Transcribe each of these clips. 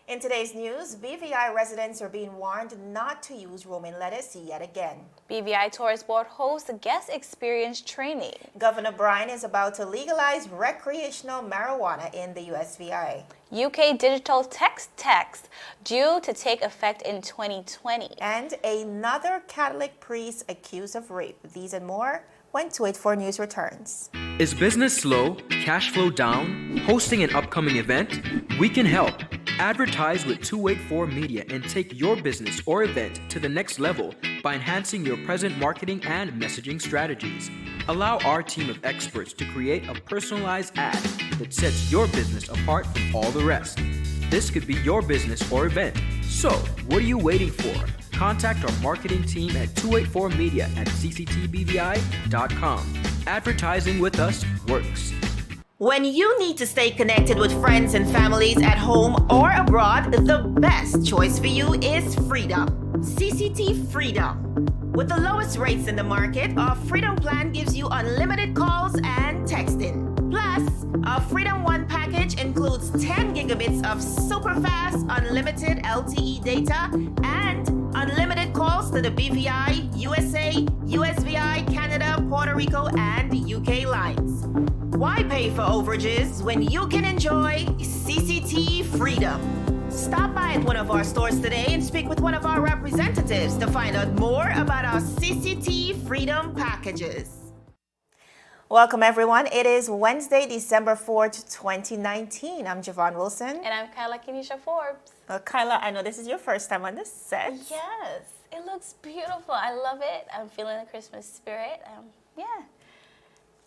In today's news, BVI residents are being warned not to use romaine lettuce yet again. BVI Tourist Board hosts a guest experience training. Governor Bryan is about to legalize recreational marijuana in the USVI. UK digital tax due to take effect in 2020. And another Catholic priest accused of rape. These and more when 284 News returns. Is business slow? Cash flow down? Hosting an upcoming event? We can help. Advertise with 284 Media and take your business or event to the next level by enhancing your present marketing and messaging strategies. Allow our team of experts to create a personalized ad that sets your business apart from all the rest. This could be your business or event. So, what are you waiting for? Contact our marketing team at 284media@cctbvi.com. Advertising with us works. When you need to stay connected with friends and families at home or abroad, the best choice for you is Freedom. CCT Freedom. With the lowest rates in the market, our Freedom plan gives you unlimited calls and texting. Plus, our Freedom One package includes 10 gigabits of super fast unlimited LTE data and unlimited calls to the BVI, USA, USVI, Canada, Puerto Rico, and UK lines. Why pay for overages when you can enjoy CCT Freedom? Stop by at one of our stores today and speak with one of our representatives to find out more about our CCT Freedom packages. Welcome, everyone. It is Wednesday, December 4th, 2019. I'm Javon Wilson. And I'm Kyla Kenesha Forbes. Well, Kyla, I know this is your first time on this set. Yes, it looks beautiful. I love it. I'm feeling the Christmas spirit. Yeah.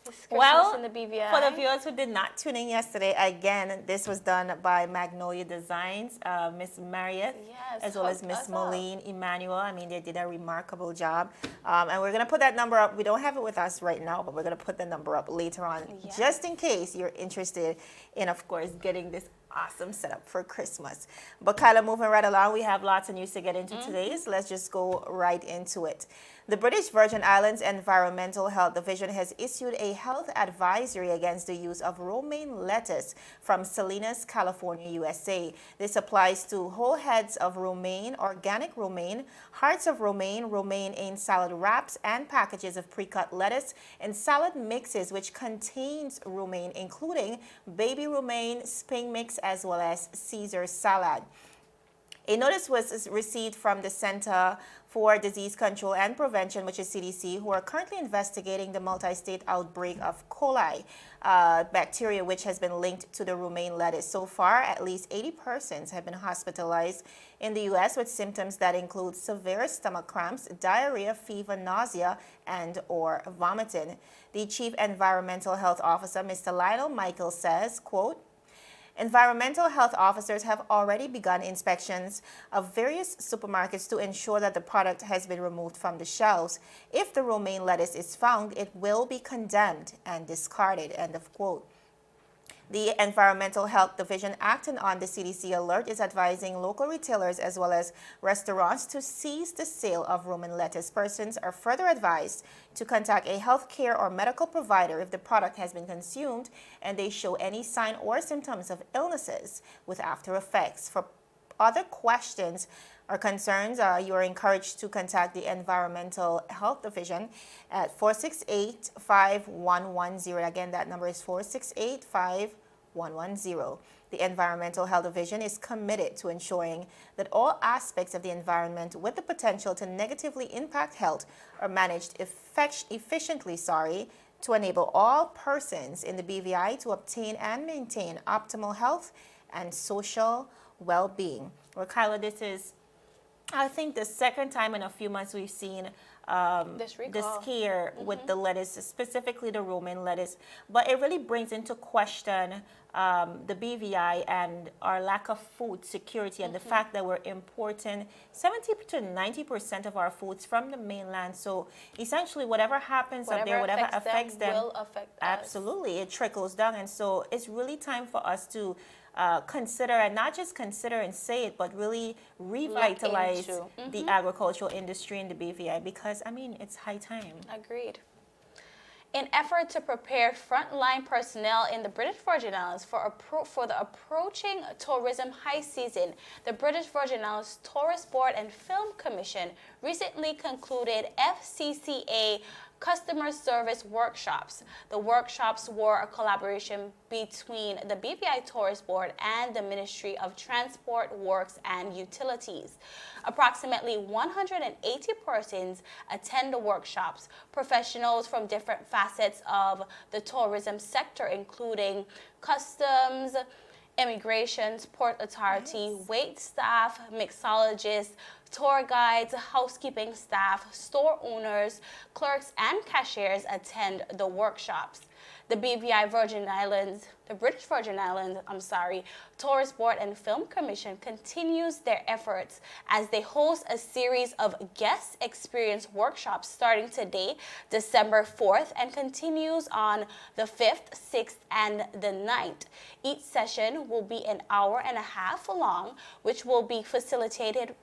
It's Christmas in the BVI. For the viewers who did not tune in yesterday, again, this was done by Magnolia Designs, Miss Marriott, as well as Miss Moline Emmanuel. I mean, they did a remarkable job. And we're going to put that number up. We don't have it with us right now, but we're going to put the number up later on, just in case you're interested in, of course, getting this awesome setup for Christmas. But Kyla, moving right along, we have lots of news to get into today, so let's just go right into it. The British Virgin Islands Environmental Health Division has issued a health advisory against the use of romaine lettuce from Salinas, California, USA. This applies to whole heads of romaine, organic romaine, hearts of romaine, romaine in salad wraps, and packages of pre-cut lettuce and salad mixes which contains romaine, including baby romaine, spring mix, as well as Caesar salad. A notice was received from the Center for Disease Control and Prevention, which is CDC, who are currently investigating the multi-state outbreak of coli bacteria, which has been linked to the romaine lettuce. So far, at least 80 persons have been hospitalized in the U.S. with symptoms that include severe stomach cramps, diarrhea, fever, nausea, and or vomiting. The Chief Environmental Health Officer, Mr. Lionel Michael, says, quote, "Environmental health officers have already begun inspections of various supermarkets to ensure that the product has been removed from the shelves. If the romaine lettuce is found, it will be condemned and discarded." End of quote. The Environmental Health Division, acting on the CDC alert, is advising local retailers as well as restaurants to cease the sale of romaine lettuce. Persons are further advised to contact a healthcare or medical provider if the product has been consumed and they show any sign or symptoms of illnesses with after effects. For other questions or concerns, you are encouraged to contact the Environmental Health Division at 468-5110. Again, that number is 468-5110. The Environmental Health Division is committed to ensuring that all aspects of the environment with the potential to negatively impact health are managed efficiently, to enable all persons in the BVI to obtain and maintain optimal health and social well-being. Well, Kyla, this is, I think, the second time in a few months we've seen this scare with the lettuce, specifically the romaine lettuce. But it really brings into question the BVI and our lack of food security and the fact that we're importing 70 to 90% of our foods from the mainland. So essentially whatever happens up there, whatever affects them will affect us. Absolutely, it trickles down. And so it's really time for us to consider, and not just consider and say it, but really revitalize the agricultural industry in the BVI, because I mean, it's high time. Agreed. in effort to prepare frontline personnel in the British Virgin Islands for the approaching tourism high season, the British Virgin Islands Tourist Board and Film Commission recently concluded FCCA customer service workshops. The workshops were a collaboration between the BVI Tourist Board and the Ministry of Transport, Works and Utilities. Approximately 180 persons attend the workshops. Professionals from different facets of the tourism sector, including customs, immigration, port authority, wait staff, mixologists, tour guides, housekeeping staff, store owners, clerks, and cashiers attend the workshops. The British Virgin Islands, Tourist Board and Film Commission continues their efforts as they host a series of guest experience workshops starting today, December 4th, and continues on the 5th, 6th, and the 9th. Each session will be an hour and a half long, which will be facilitated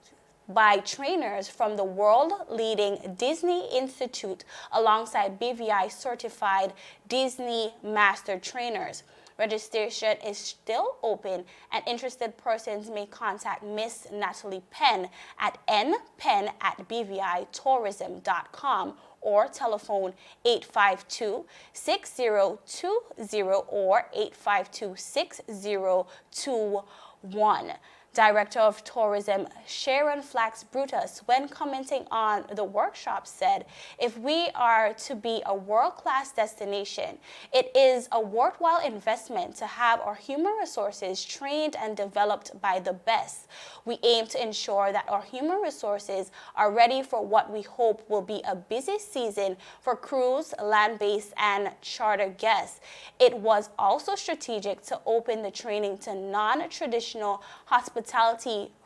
by trainers from the world-leading Disney Institute alongside BVI certified Disney Master Trainers. Registration is still open and interested persons may contact Miss Natalie Penn at npenn@bvitourism.com or telephone 852-6020 or 852-6021. Director of Tourism Sharon Flax Brutus, when commenting on the workshop, said, "If we are to be a world-class destination, it is a worthwhile investment to have our human resources trained and developed by the best. We aim to ensure that our human resources are ready for what we hope will be a busy season for cruise, land-based, and charter guests. It was also strategic to open the training to non-traditional hospitality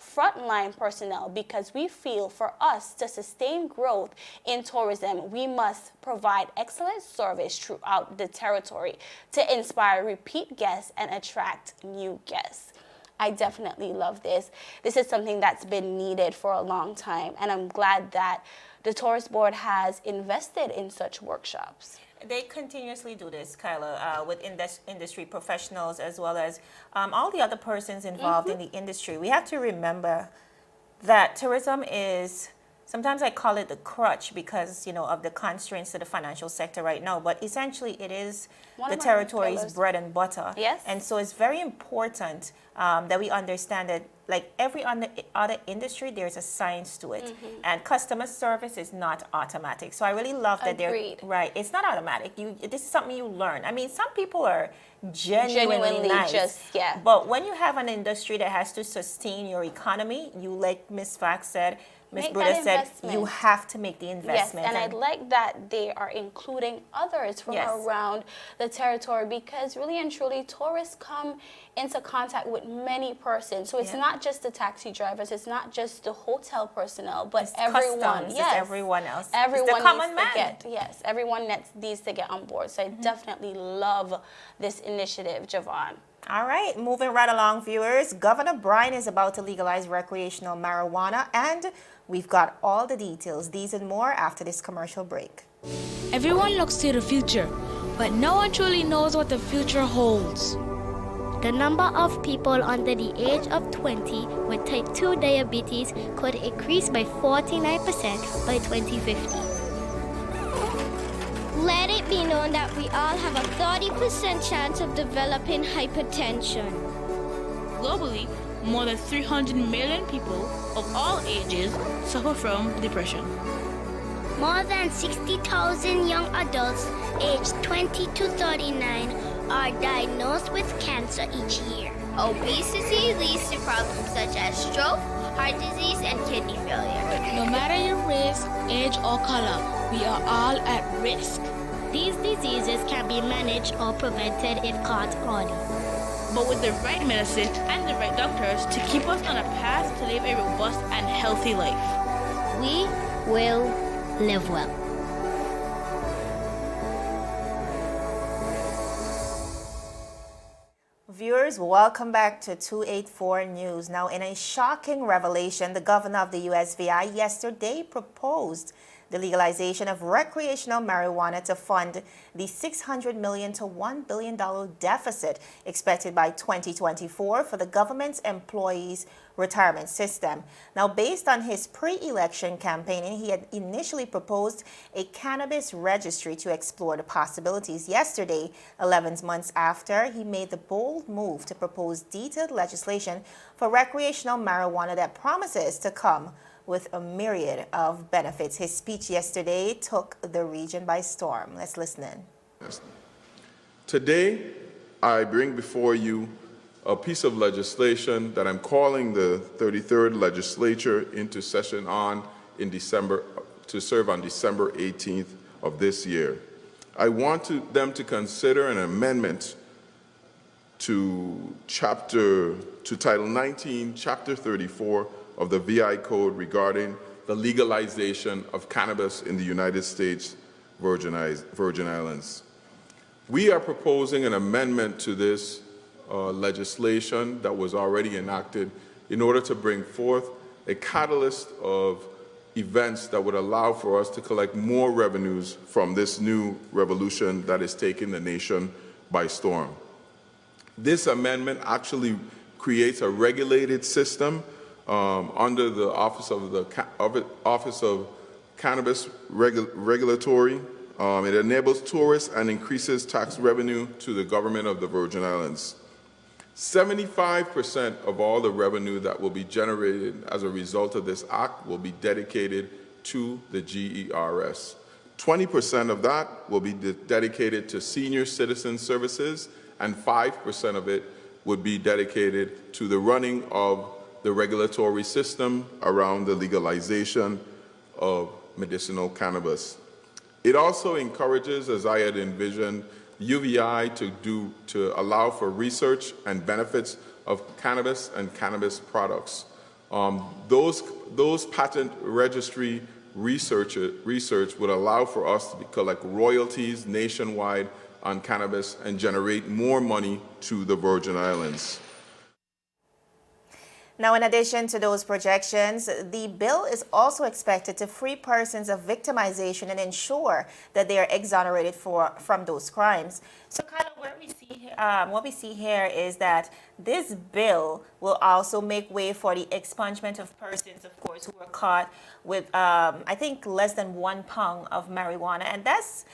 frontline personnel because we feel for us to sustain growth in tourism, we must provide excellent service throughout the territory to inspire repeat guests and attract new guests." I definitely love this. This is something that's been needed for a long time, and I'm glad that the Tourist Board has invested in such workshops. They continuously do this, Kyla, with industry professionals as well as all the other persons involved in the industry. We have to remember that tourism is, sometimes I call it the crutch because, of the constraints to the financial sector right now, but essentially it is the territory's bread and butter. Yes. And so it's very important that we understand that like every other industry, there's a science to it. And customer service is not automatic. So I really love that Agreed. right. It's not automatic. This is something you learn. I mean, some people are genuinely nice. But when you have an industry that has to sustain your economy, you, like Ms. Fax said, Ms. Bruder said, you have to make the investment. Yes, and I like that they are including others from around the territory because really and truly tourists come into contact with many persons. So it's not just the taxi drivers, it's not just the hotel personnel, but it's everyone. It's everyone else. Everyone it's the common needs man. to get, everyone needs to get on board. So I definitely love this initiative, Javon. All right, moving right along, viewers. Governor Bryan is about to legalize recreational marijuana, and we've got all the details. These and more after this commercial break. Everyone looks to the future, but no one truly knows what the future holds. The number of people under the age of 20 with type 2 diabetes could increase by 49% by 2050. Let it be known that we all have a 30% chance of developing hypertension. Globally, more than 300 million people of all ages suffer from depression. More than 60,000 young adults aged 20 to 39 are diagnosed with cancer each year. Obesity leads to problems such as stroke, heart disease, and kidney failure. No matter your race, age, or color, we are all at risk. These diseases can be managed or prevented if caught early. But with the right medicine and the right doctors to keep us on a path to live a robust and healthy life, we will live well. Viewers, welcome back to 284 News. Now, in a shocking revelation, the governor of the USVI yesterday proposed the legalization of recreational marijuana to fund the $600 million to $1 billion deficit expected by 2024 for the government's employees' retirement system. Now, based on his pre-election campaigning, he had initially proposed a cannabis registry to explore the possibilities. Yesterday, 11 months after, he made the bold move to propose detailed legislation for recreational marijuana that promises to come with a myriad of benefits. His speech yesterday took the region by storm. Let's listen in. Today, I bring before you a piece of legislation that I'm calling the 33rd legislature into session in December, to serve on December 18th of this year. I want them to consider an amendment to Title 19, Chapter 34 of the VI Code regarding the legalization of cannabis in the United States Virgin Islands. We are proposing an amendment to this legislation that was already enacted in order to bring forth a catalyst of events that would allow for us to collect more revenues from this new revolution that is taking the nation by storm. This amendment actually creates a regulated system under the Office of Cannabis Regulatory. It enables tourists and increases tax revenue to the government of the Virgin Islands. 75% of all the revenue that will be generated as a result of this act will be dedicated to the GERS. 20% of that will be dedicated to senior citizen services, and 5% of it would be dedicated to the running of the regulatory system around the legalization of medicinal cannabis. It also encourages, as I had envisioned, UVI to allow for research and benefits of cannabis and cannabis products. Those patent registry research would allow for us to collect royalties nationwide on cannabis and generate more money to the Virgin Islands. Now, in addition to those projections, the bill is also expected to free persons of victimization and ensure that they are exonerated from those crimes. So, kind of what we see here is that this bill will also make way for the expungement of persons, of course, who were caught with, I think, less than 1 pound of marijuana, and that's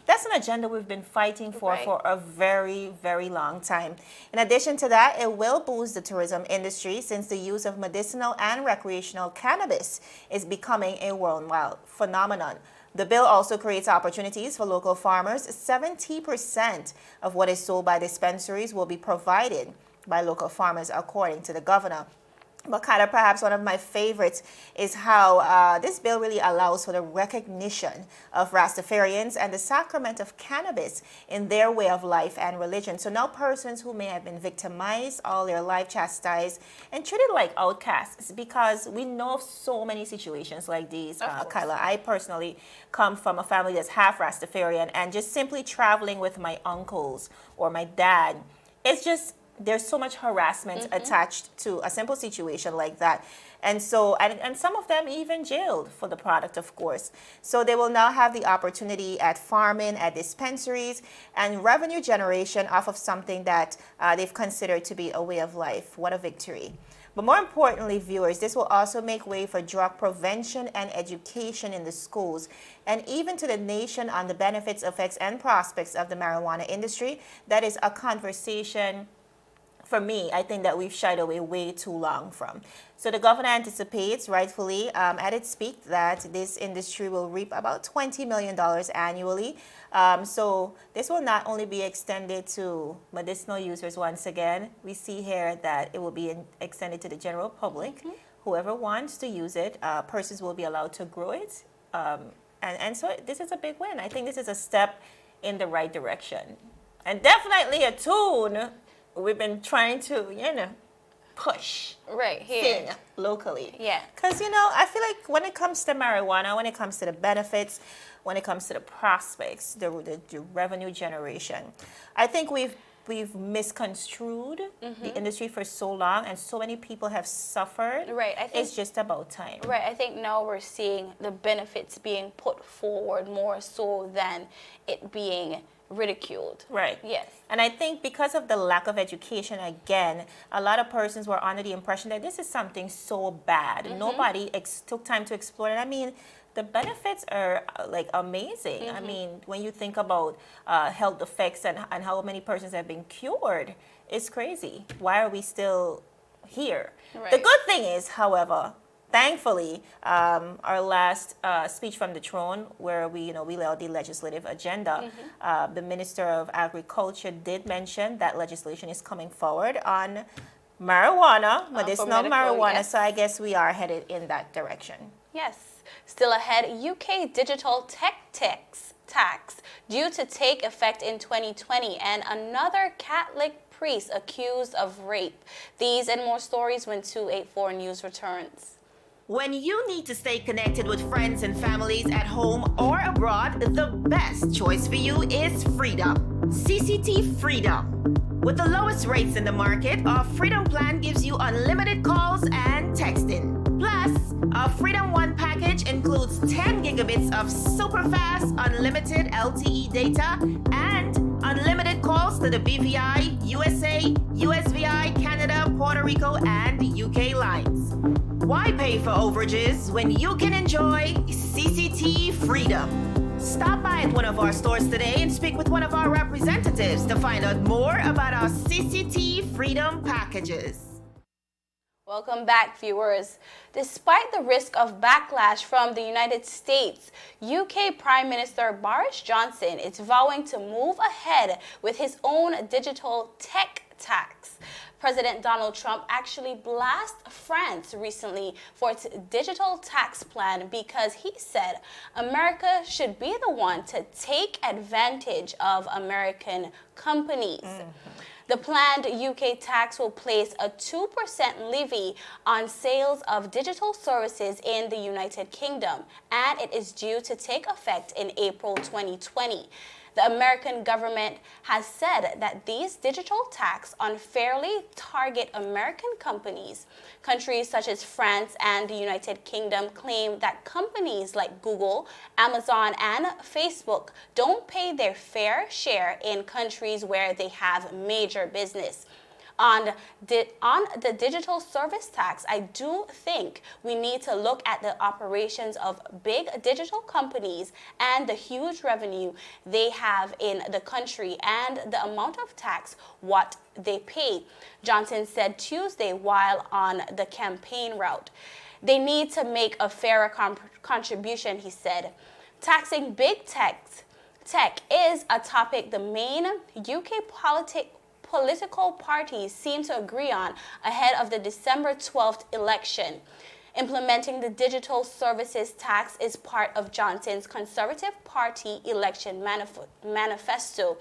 an agenda we've been fighting for a very, very long time. In addition to that, it will boost the tourism industry since the use of medicinal and recreational cannabis is becoming a worldwide phenomenon. The bill also creates opportunities for local farmers. 70% of what is sold by dispensaries will be provided by local farmers, according to the governor. But kind of perhaps one of my favorites is how this bill really allows for the recognition of Rastafarians and the sacrament of cannabis in their way of life and religion. So now persons who may have been victimized all their life, chastised, and treated like outcasts, because we know of so many situations like these, Kyla. I personally come from a family that's half Rastafarian, and just simply traveling with my uncles or my dad, it's just, there's so much harassment attached to a simple situation like that. And so, and some of them even jailed for the product, of course. So they will now have the opportunity at farming, at dispensaries, and revenue generation off of something that they've considered to be a way of life. What a victory. But more importantly, viewers, this will also make way for drug prevention and education in the schools, and even to the nation on the benefits, effects, and prospects of the marijuana industry. That is a conversation, for me, I think that we've shied away way too long from. So the governor anticipates, rightfully, at its peak, that this industry will reap about $20 million annually. So this will not only be extended to medicinal users once again. We see here that it will be extended to the general public. Whoever wants to use it, persons will be allowed to grow it. And so this is a big win. I think this is a step in the right direction. And definitely a tune we've been trying to, push right here locally. Yeah. Because, I feel like when it comes to marijuana, when it comes to the benefits, when it comes to the prospects, the revenue generation, I think we've we've misconstrued the industry for so long, and so many people have suffered. Right, I think it's just about time. Right, I think now we're seeing the benefits being put forward more so than it being ridiculed. Right. Yes. And I think because of the lack of education, again, a lot of persons were under the impression that this is something so bad. Nobody took time to explore it. I mean, the benefits are like amazing. I mean, when you think about health effects and how many persons have been cured, it's crazy. Why are we still here? Right. The good thing is, however, thankfully, our last speech from the throne, where we laid the legislative agenda, the Minister of Agriculture did mention that legislation is coming forward on marijuana, medicinal marijuana. Yes. So I guess we are headed in that direction. Yes. Still ahead, UK digital tech tax due to take effect in 2020, and another Catholic priest accused of rape. These and more stories when 284 News returns. When you need to stay connected with friends and families at home or abroad, the best choice for you is Freedom. CCT Freedom. With the lowest rates in the market, our Freedom plan gives you unlimited calls and texting. Plus, our Freedom One package includes 10 gigabits of super fast, unlimited LTE data and unlimited calls to the BVI, USA, USVI, Canada, Puerto Rico, and UK lines. Why pay for overages when you can enjoy CCT Freedom? Stop by at one of our stores today and speak with one of our representatives to find out more about our CCT Freedom packages. Welcome back, viewers. Despite the risk of backlash from the United States, UK Prime Minister Boris Johnson is vowing to move ahead with his own digital tech tax. President Donald Trump actually blasted France recently for its digital tax plan because he said America should be the one to take advantage of American companies. The planned UK tax will place a 2% levy on sales of digital services in the United Kingdom, and it is due to take effect in April 2020. The American government has said that these digital tax unfairly target American companies. Countries such as France and the United Kingdom claim that companies like Google, Amazon, and Facebook don't pay their fair share in countries where they have major business. On the digital service tax, I do think we need to look at the operations of big digital companies and the huge revenue they have in the country and the amount of tax what they pay, Johnson said Tuesday while on the campaign route. They need to make a fairer contribution, he said. Taxing big tech is a topic the main UK political parties seem to agree on ahead of the December 12th election. Implementing the digital services tax is part of Johnson's Conservative Party election manifesto.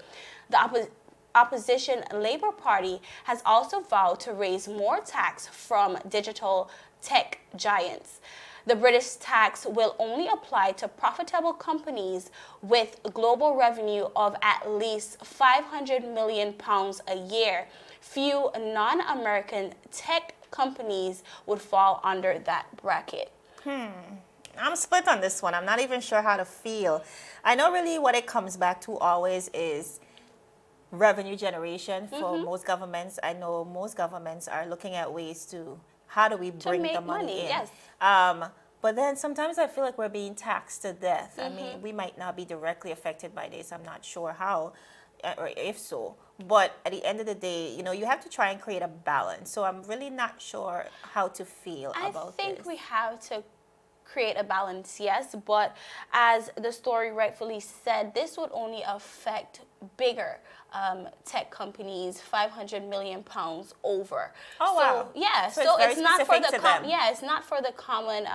The opposition Labour Party has also vowed to raise more tax from digital tech giants. The British tax will only apply to profitable companies with global revenue of at least £500 million a year. Few non-American tech companies would fall under that bracket. I'm split on this one. I'm not even sure how to feel. I know really what it comes back to always is revenue generation for most governments. I know most governments are looking at ways to how do we bring the money in. Yes. But then sometimes I feel like we're being taxed to death. I mean, we might not be directly affected by this. I'm not sure how or if so. But at the end of the day, you have to try and create a balance. So I'm really not sure how to feel about this. I think we have to create a balance, yes, but as the story rightfully said, this would only affect bigger tech companies, £500 million over. Oh, wow. Yeah, So so it's it's not for specific the to them. it's not for the common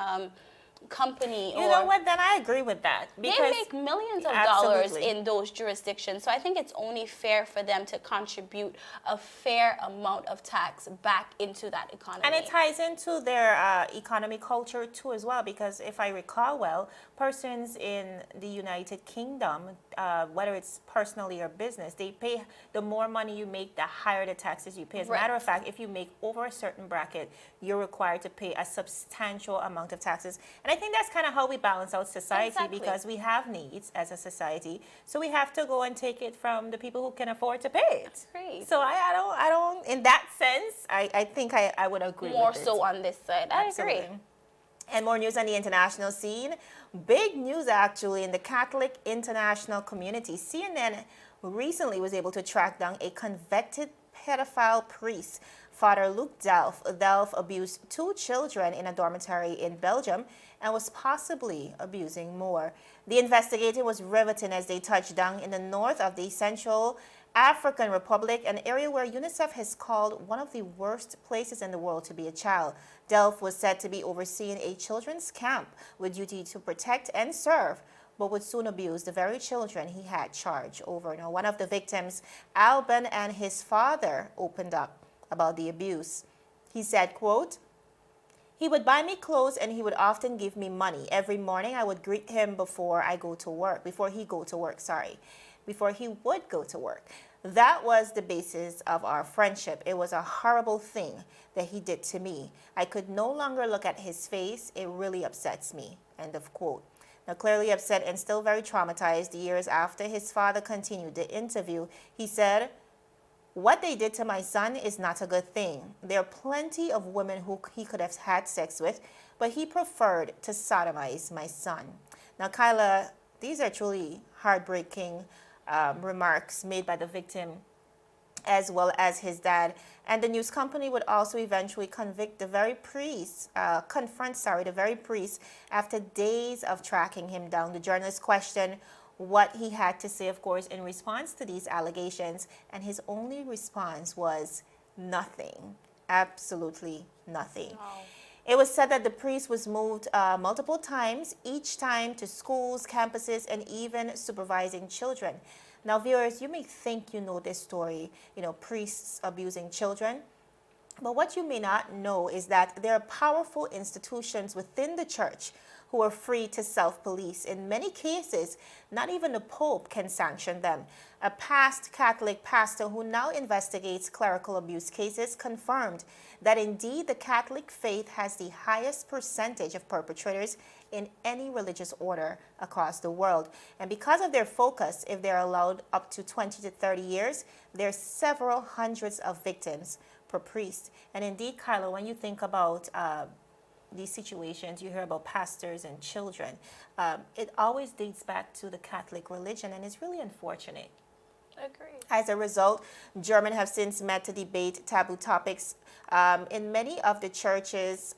company. You know what? Then I agree with that. They make millions of dollars in those jurisdictions. So I think it's only fair for them to contribute a fair amount of tax back into that economy. And it ties into their economy culture too as well, because if I recall well, persons in the United Kingdom, whether it's personally or business, they pay, the more money you make, the higher the taxes you pay. As a matter of fact, if you make over a certain bracket, you're required to pay a substantial amount of taxes. And I think that's kind of how we balance out society, because we have needs as a society. So we have to go and take it from the people who can afford to pay it. Great. So I don't, in that sense, I think I would agree more with it. so on this side. I agree. And more news on the international scene. Big news, actually, in the Catholic international community. CNN recently was able to track down a convicted pedophile priest, Father Luke Delph. Delph abused 2 children in a dormitory in Belgium and was possibly abusing more. The investigator was riveting as they touched down in the north of the Central African Republic, an area where UNICEF has called one of the worst places in the world to be a child. Delph was said to be overseeing a children's camp with duty to protect and serve, but would soon abuse the very children he had charge over. Now, one of the victims, Alban, and his father opened up about the abuse. He said, quote, "He would buy me clothes and he would often give me money. Every morning I would greet him before he would go to work. That was the basis of our friendship. It was a horrible thing that he did to me. I could no longer look at his face. It really upsets me." End of quote. Now, clearly upset and still very traumatized years after his father continued the interview, he said, "What they did to my son is not a good thing. There are plenty of women who he could have had sex with, but he preferred to sodomize my son." Now, Kyla, these are truly heartbreaking remarks made by the victim as well as his dad. And the news company would also eventually confront the very priest after days of tracking him down. The journalist questioned what he had to say, of course, in response to these allegations, and his only response was nothing, absolutely nothing. Wow. It was said that the priest was moved multiple times, each time to schools, campuses, and even supervising children. Now, viewers, you may think you know this story, priests abusing children. But what you may not know is that there are powerful institutions within the church who are free to self-police. In many cases, not even the Pope can sanction them. A past Catholic pastor who now investigates clerical abuse cases confirmed that indeed the Catholic faith has the highest percentage of perpetrators in any religious order across the world. And because of their focus, if they're allowed up to 20 to 30 years, there's several hundreds of victims per priest. And indeed, Kyla, when you think about these situations, you hear about pastors and children, it always dates back to the Catholic religion, and it's really unfortunate. Agreed. As a result, Germans have since met to debate taboo topics in many of the churches,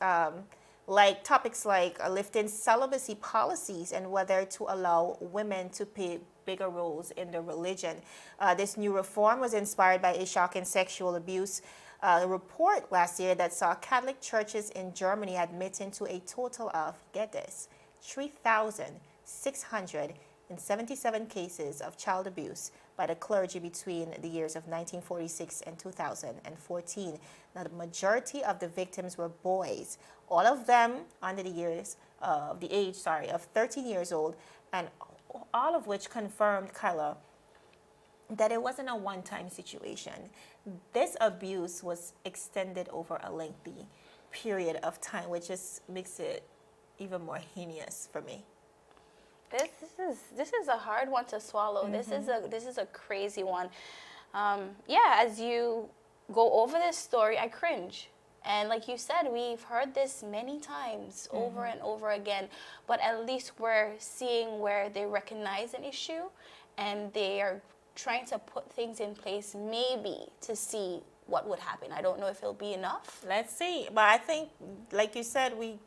like topics like lifting celibacy policies and whether to allow women to play bigger roles in the religion. This new reform was inspired by a shocking sexual abuse report last year that saw Catholic churches in Germany admitting to a total of, get this, 3,677 cases of child abuse by the clergy between the years of 1946 and 2014. Now, the majority of the victims were boys, all of them under the age of 13 years old, and all of which confirmed, Kyla, that it wasn't a one-time situation. This abuse was extended over a lengthy period of time, which just makes it even more heinous for me. This is a hard one to swallow. Mm-hmm. This is a crazy one. As you go over this story, I cringe. And like you said, we've heard this many times over and over again, but at least we're seeing where they recognize an issue and they are trying to put things in place maybe to see what would happen. I don't know if it'll be enough. Let's see. But I think, like you said, we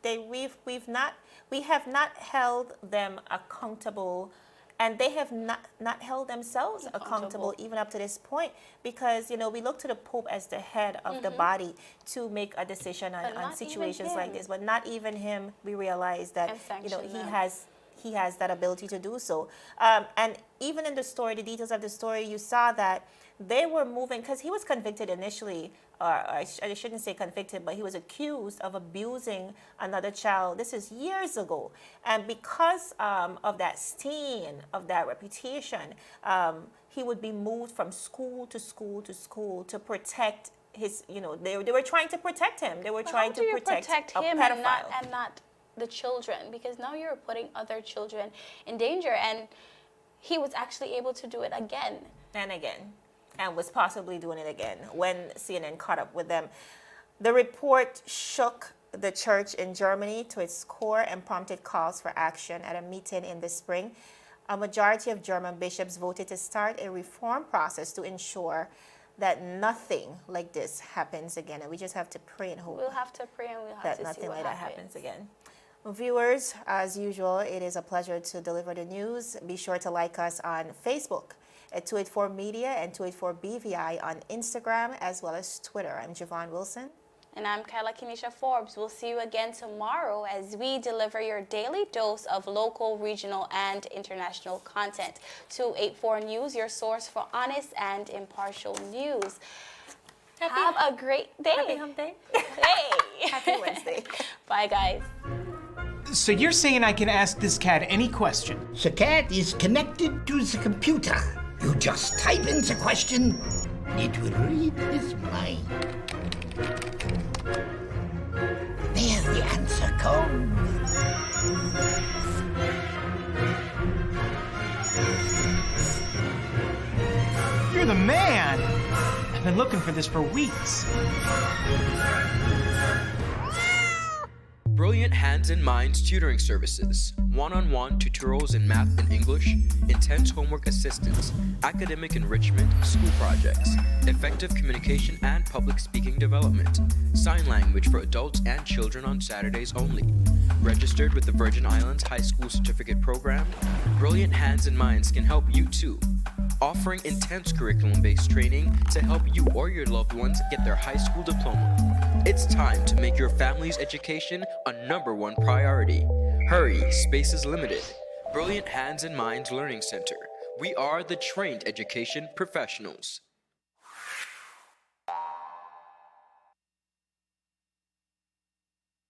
have not held them accountable And they have not held themselves accountable even up to this point, because, you know, we look to the Pope as the head of the body to make a decision on situations like this. But not even him, we realize that, you know, he has that ability to do so. And even in the story, the details of the story, you saw that they were moving, because he was convicted initially, or I shouldn't say convicted, but he was accused of abusing another child. This is years ago. And because of that stain, of that reputation, he would be moved from school to school to school to protect his, you know, they were trying to protect him. They were trying to protect him a pedophile. and not the children, because now you're putting other children in danger. And he was actually able to do it again. And again. And was possibly doing it again when CNN caught up with them. The report shook the church in Germany to its core and prompted calls for action at a meeting in the spring. A majority of German bishops voted to start a reform process to ensure that nothing like this happens again. And we just have to pray and hope. We'll have to pray and we'll have that to nothing see what like that happens again. Viewers, as usual, it is a pleasure to deliver the news. Be sure to like us on Facebook at 284 Media and 284 BVI on Instagram as well as Twitter. I'm Javon Wilson. And I'm Kyla Kenisha Forbes. We'll see you again tomorrow as we deliver your daily dose of local, regional, and international content. 284 News, your source for honest and impartial news. Have a great day. Happy hump day. Hey. Happy Wednesday. Bye, guys. So you're saying I can ask this cat any question? The cat is connected to the computer. You just type in the question, it will read his mind. There the answer comes. You're the man! I've been looking for this for weeks. Brilliant Hands and Minds tutoring services, one-on-one tutorials in math and English, intense homework assistance, academic enrichment, school projects, effective communication and public speaking development, sign language for adults and children on Saturdays only. Registered with the Virgin Islands High School Certificate Program, Brilliant Hands and Minds can help you too. Offering intense curriculum-based training to help you or your loved ones get their high school diploma. It's time to make your family's education a #1 priority. Hurry, space is limited. Brilliant Hands and Minds Learning Center. We are the trained education professionals.